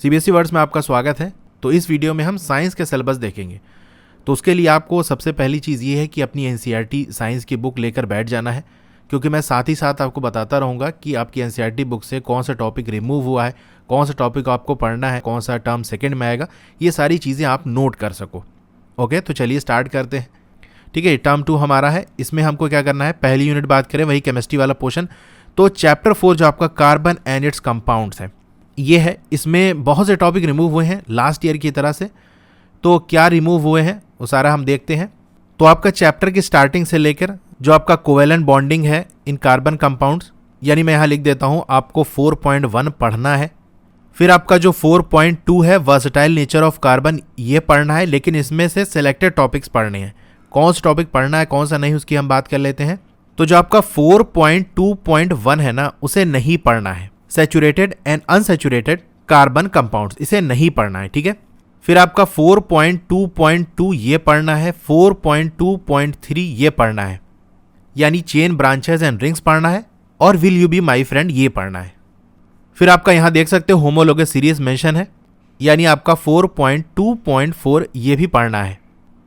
CBSE words में आपका स्वागत है। तो इस वीडियो में हम साइंस के सिलेबस देखेंगे। तो उसके लिए आपको सबसे पहली चीज़ ये है कि अपनी एनसीईआरटी साइंस की बुक लेकर बैठ जाना है, क्योंकि मैं साथ ही साथ आपको बताता रहूँगा कि आपकी एनसीईआरटी बुक से कौन सा टॉपिक रिमूव हुआ है, कौन सा टॉपिक आपको पढ़ना है, कौन सा टर्म सेकंड में आएगा, ये सारी चीज़ें आप नोट कर सको। ओके, तो चलिए स्टार्ट करते हैं। ठीक है, टर्म 2 हमारा है। इसमें हमको क्या करना है, पहली यूनिट बात करें वही केमिस्ट्री वाला पोर्शन। तो चैप्टर 4 जो आपका कार्बन एंड इट्स कंपाउंड्स है ये है। इसमें बहुत से टॉपिक रिमूव हुए हैं लास्ट ईयर की तरह से। तो क्या रिमूव हुए हैं वो सारा हम देखते हैं। तो आपका चैप्टर की स्टार्टिंग से लेकर जो आपका कोवेलेंट बॉन्डिंग है इन कार्बन कंपाउंड्स, यानी मैं यहाँ लिख देता हूँ आपको 4.1 पढ़ना है। फिर आपका जो 4.2 है वर्सेटाइल नेचर ऑफ कार्बन, ये पढ़ना है, लेकिन इसमें से सिलेक्टेड टॉपिक्स पढ़ने हैं। कौन सा टॉपिक पढ़ना है कौन सा नहीं उसकी हम बात कर लेते हैं। तो जो आपका 4.2.1 है ना, उसे नहीं पढ़ना है। Saturated and unsaturated carbon compounds, इसे नहीं पढ़ना है। ठीक है, फिर आपका 4.2.2 ये पढ़ना है, 4.2.3 ये पढ़ना है, यानी चेन ब्रांचेस एंड रिंग्स पढ़ना है, और will you be my friend ये पढ़ना है। फिर आपका यहां देख सकते हो होमोलोगस सीरीज मेंशन है, यानी आपका 4.2.4 ये भी पढ़ना है।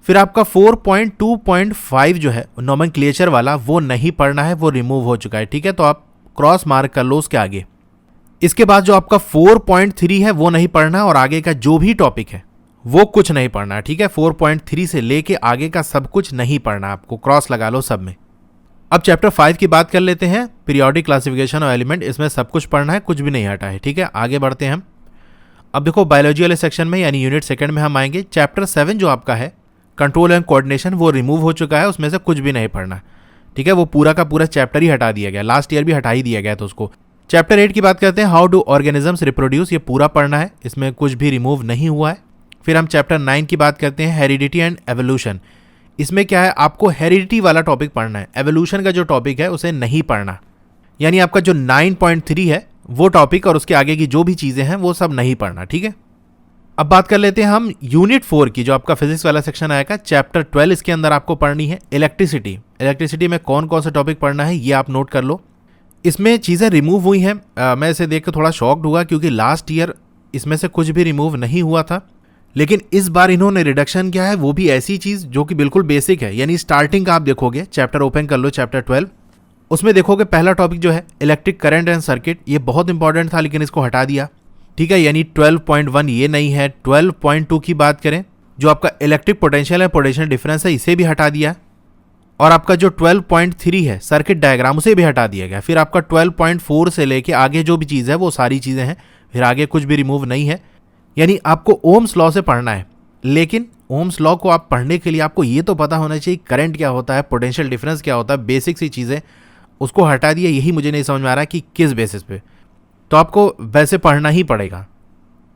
फिर आपका 4.2.5 जो है नोमेनक्लेचर वाला, वो नहीं पढ़ना है, वो रिमूव हो चुका है। ठीक है, तो आप क्रॉस मार्क कर लो उसके आगे। इसके बाद जो आपका 4.3 है वो नहीं पढ़ना है, और आगे का जो भी टॉपिक है वो कुछ नहीं पढ़ना है। ठीक है, 4.3 से लेके आगे का सब कुछ नहीं पढ़ना, आपको क्रॉस लगा लो सब में। अब चैप्टर 5 की बात कर लेते हैं, पीरियोडिक क्लासिफिकेशन ऑफ एलिमेंट। इसमें सब कुछ पढ़ना है, कुछ भी नहीं हटा है। ठीक है, आगे बढ़ते हैं हम। अब देखो बायोलॉजी वाले सेक्शन में यानी यूनिट सेकंड में हम आएंगे। चैप्टर 7 जो आपका है कंट्रोल एंड कोऑर्डिनेशन, वो रिमूव हो चुका है, उसमें से कुछ भी नहीं पढ़ना। ठीक है, वो पूरा का पूरा चैप्टर ही हटा दिया गया, लास्ट ईयर भी हटा ही दिया गया था उसको। चैप्टर 8 की बात करते हैं, हाउ डू ऑर्गेनिजम्स रिप्रोड्यूस, ये पूरा पढ़ना है, इसमें कुछ भी रिमूव नहीं हुआ है। फिर हम चैप्टर 9 की बात करते हैं, हेरिडिटी एंड एवोल्यूशन। इसमें क्या है, आपको हेरिडिटी वाला टॉपिक पढ़ना है, एवोल्यूशन का जो टॉपिक है उसे नहीं पढ़ना। यानी आपका जो 9.3 है वो टॉपिक और उसके आगे की जो भी चीज़ें हैं वो सब नहीं पढ़ना। ठीक है, अब बात कर लेते हैं हम यूनिट 4 की, जो आपका फिजिक्स वाला सेक्शन आएगा। चैप्टर 12 इसके अंदर आपको पढ़नी है इलेक्ट्रिसिटी। इलेक्ट्रिसिटी में कौन कौन सा टॉपिक पढ़ना है ये आप नोट कर लो। इसमें चीज़ें रिमूव हुई हैं, मैं इसे देख कर थोड़ा शॉक्ड हुआ, क्योंकि लास्ट ईयर इसमें से कुछ भी रिमूव नहीं हुआ था, लेकिन इस बार इन्होंने रिडक्शन किया है, वो भी ऐसी चीज़ जो कि बिल्कुल बेसिक है। यानी स्टार्टिंग का आप देखोगे, चैप्टर ओपन कर लो चैप्टर 12, उसमें देखोगे पहला टॉपिक जो है इलेक्ट्रिक करंट एंड सर्किट, ये बहुत इंपॉर्टेंट था लेकिन इसको हटा दिया। ठीक है, यानी 12.1 ये नहीं है। 12.2 की बात करें, जो आपका इलेक्ट्रिक पोटेंशियल है, पोटेंशियल डिफरेंस है, इसे भी हटा दिया। और आपका जो 12.3 है सर्किट डायग्राम, उसे भी हटा दिया गया। फिर आपका 12.4 से लेके आगे जो भी चीज़ है वो सारी चीज़ें हैं, फिर आगे कुछ भी रिमूव नहीं है। यानी आपको ओम्स लॉ से पढ़ना है, लेकिन ओम्स लॉ को आप पढ़ने के लिए आपको ये तो पता होना चाहिए करंट क्या होता है, पोटेंशियल डिफरेंस क्या होता है, बेसिक सी चीज़ें, उसको हटा दिया। यही मुझे नहीं समझ में आ रहा है कि किस बेसिस पे। तो आपको वैसे पढ़ना ही पड़ेगा,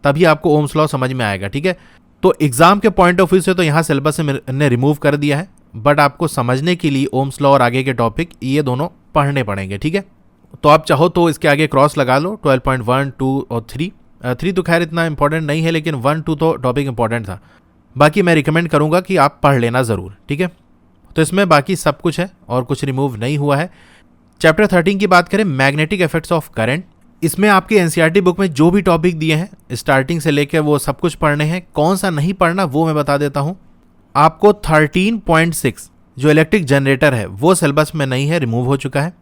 तभी आपको ओम्स लॉ समझ में आएगा। ठीक है, तो एग्जाम के पॉइंट ऑफ व्यू से तो यहाँ सिलेबस ने रिमूव कर दिया है, बट आपको समझने के लिए ओम्स लॉ और आगे के टॉपिक ये दोनों पढ़ने पड़ेंगे। ठीक है, तो आप चाहो तो इसके आगे क्रॉस लगा लो 12.1, 2 और 3। 3 तो खैर इतना इंपॉर्टेंट नहीं है, लेकिन 1, 2 तो टॉपिक इंपॉर्टेंट था। बाकी मैं रिकमेंड करूँगा कि आप पढ़ लेना ज़रूर। ठीक है, तो इसमें बाकी सब कुछ है और कुछ रिमूव नहीं हुआ है। चैप्टर 13 की बात करें, मैग्नेटिक इफेक्ट्स ऑफ करंट। इसमें आपकी एनसीईआरटी बुक में जो भी टॉपिक दिए हैं स्टार्टिंग से लेकर वो सब कुछ पढ़ने हैं। कौन सा नहीं पढ़ना वो मैं बता देता हूँ आपको। 13.6 जो इलेक्ट्रिक जनरेटर है वो सिलेबस में नहीं है, रिमूव हो चुका है।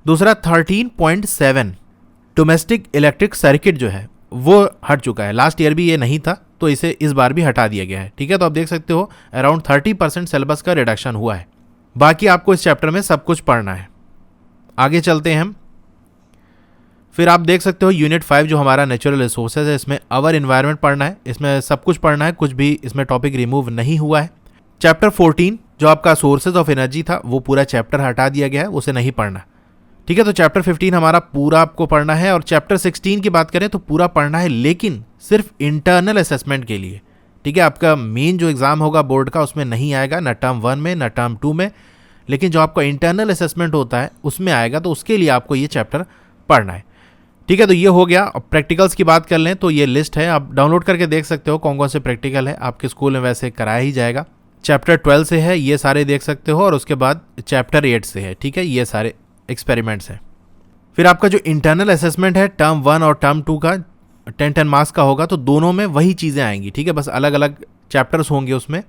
दूसरा 13.7 डोमेस्टिक इलेक्ट्रिक सर्किट जो है वो हट चुका है, लास्ट ईयर भी ये नहीं था, तो इसे इस बार भी हटा दिया गया है। ठीक है, तो आप देख सकते हो अराउंड 30% सिलेबस का रिडक्शन हुआ है। बाकी आपको इस चैप्टर में सब कुछ पढ़ना है। आगे चलते हैं हम। फिर आप देख सकते हो यूनिट 5 जो हमारा नेचुरल रिसोर्सेज है, इसमें अवर एनवायरनमेंट पढ़ना है, इसमें सब कुछ पढ़ना है, कुछ भी इसमें टॉपिक रिमूव नहीं हुआ है। चैप्टर 14 जो आपका सोर्सेज ऑफ एनर्जी था वो पूरा चैप्टर हटा दिया गया है, उसे नहीं पढ़ना। ठीक है, तो चैप्टर 15 हमारा पूरा आपको पढ़ना है। और चैप्टर 16 की बात करें तो पूरा पढ़ना है, लेकिन सिर्फ इंटरनल असेसमेंट के लिए। ठीक है, आपका मेन जो एग्जाम होगा बोर्ड का उसमें नहीं आएगा, न टर्म 1 में न टर्म 2 में, लेकिन जो आपका इंटरनल असेसमेंट होता है उसमें आएगा, तो उसके लिए आपको ये चैप्टर पढ़ना है। ठीक है, तो ये हो गया। अब प्रैक्टिकल्स की बात कर लें तो ये लिस्ट है, आप डाउनलोड करके देख सकते हो कौन कौन से प्रैक्टिकल है। आपके स्कूल में वैसे कराया ही जाएगा। चैप्टर 12 से है, ये सारे देख सकते हो, और उसके बाद चैप्टर 8 से है। ठीक है, ये सारे एक्सपेरिमेंट्स हैं। फिर आपका जो इंटरनल असेसमेंट है टर्म 1 और टर्म 2 का, 10 मार्क्स का होगा तो दोनों में वही चीज़ें आएंगी, ठीक है, बस अलग अलग चैप्टर्स होंगे उसमें।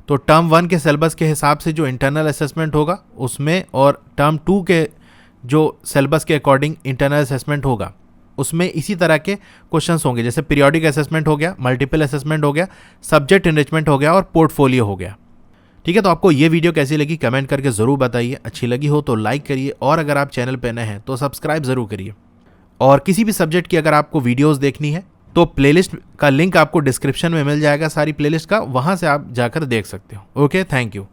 तो टर्म 1 के सिलेबस के हिसाब से जो इंटरनल असेसमेंट होगा उसमें, और टर्म 2 के जो सिलेबस के अकॉर्डिंग इंटरनल असेसमेंट होगा उसमें इसी तरह के क्वेश्चंस होंगे, जैसे पीरियोडिक असेसमेंट हो गया, मल्टीपल असेसमेंट हो गया, सब्जेक्ट इनरिचमेंट हो गया और पोर्टफोलियो हो गया। ठीक है, तो आपको ये वीडियो कैसी लगी कमेंट करके ज़रूर बताइए। अच्छी लगी हो तो लाइक करिए, और अगर आप चैनल पर नए हैं तो सब्सक्राइब ज़रूर करिए। और किसी भी सब्जेक्ट की अगर आपको वीडियोस देखनी है तो प्लेलिस्ट का लिंक आपको डिस्क्रिप्शन में मिल जाएगा, सारी प्लेलिस्ट का, वहाँ से आप जाकर देख सकते हो। Okay, thank you.